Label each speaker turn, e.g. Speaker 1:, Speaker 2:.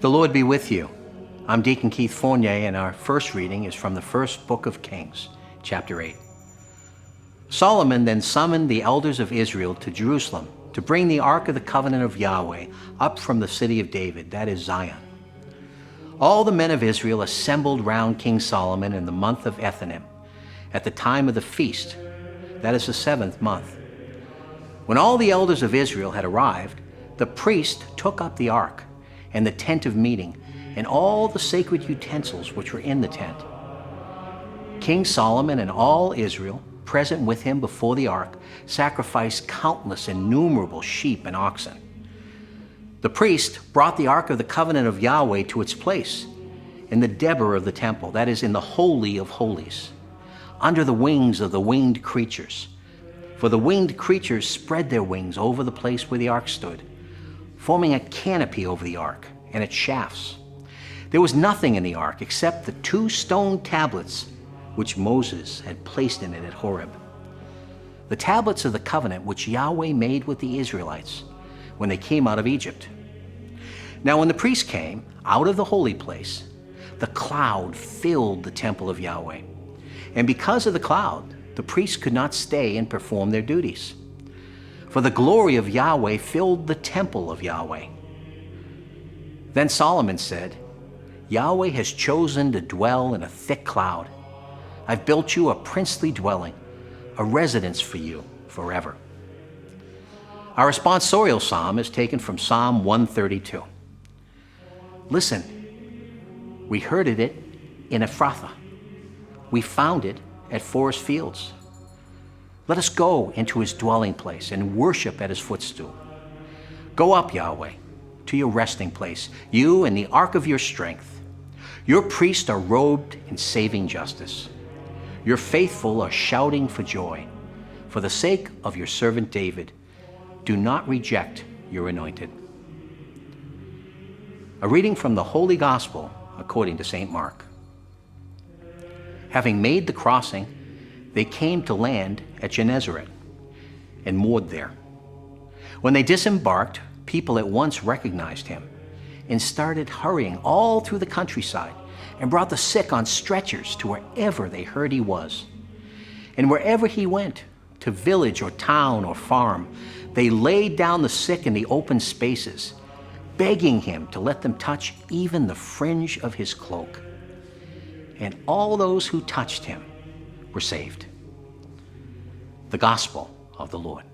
Speaker 1: The Lord be with you. I'm Deacon Keith Fournier, and our first reading is from the first book of Kings, chapter 8. Solomon then summoned the elders of Israel to Jerusalem to bring the Ark of the Covenant of Yahweh up from the city of David, that is Zion. All the men of Israel assembled round King Solomon in the month of Ethanim, at the time of the feast, that is the 7th month. When all the elders of Israel had arrived, the priest took up the ark and the tent of meeting and all the sacred utensils which were in the tent. King Solomon and all Israel, present with him before the ark, sacrificed countless innumerable sheep and oxen. The priest brought the Ark of the Covenant of Yahweh to its place in the Debir of the temple, that is, in the Holy of Holies, under the wings of the winged creatures. For the winged creatures spread their wings over the place where the ark stood, forming a canopy over the ark and its shafts. There was nothing in the ark except the 2 stone tablets which Moses had placed in it at Horeb, the tablets of the covenant which Yahweh made with the Israelites when they came out of Egypt. Now when the priest came out of the holy place, the cloud filled the temple of Yahweh. And because of the cloud, the priests could not stay and perform their duties. For the glory of Yahweh filled the temple of Yahweh. Then Solomon said, Yahweh has chosen to dwell in a thick cloud. I've built you a princely dwelling, a residence for you forever. Our responsorial psalm is taken from Psalm 132. Listen, we heard it in Ephrathah. We found it at Forest Fields. Let us go into his dwelling place and worship at his footstool. Go up, Yahweh, to your resting place, you and the ark of your strength. Your priests are robed in saving justice. Your faithful are shouting for joy. For the sake of your servant David, do not reject your anointed. A reading from the Holy Gospel according to St. Mark. Having made the crossing, they came to land at Gennesaret and moored there. When they disembarked, people at once recognized him and started hurrying all through the countryside and brought the sick on stretchers to wherever they heard he was. And wherever he went, to village or town or farm, they laid down the sick in the open spaces, begging him to let them touch even the fringe of his cloak. And all those who touched him were saved. The Gospel of the Lord.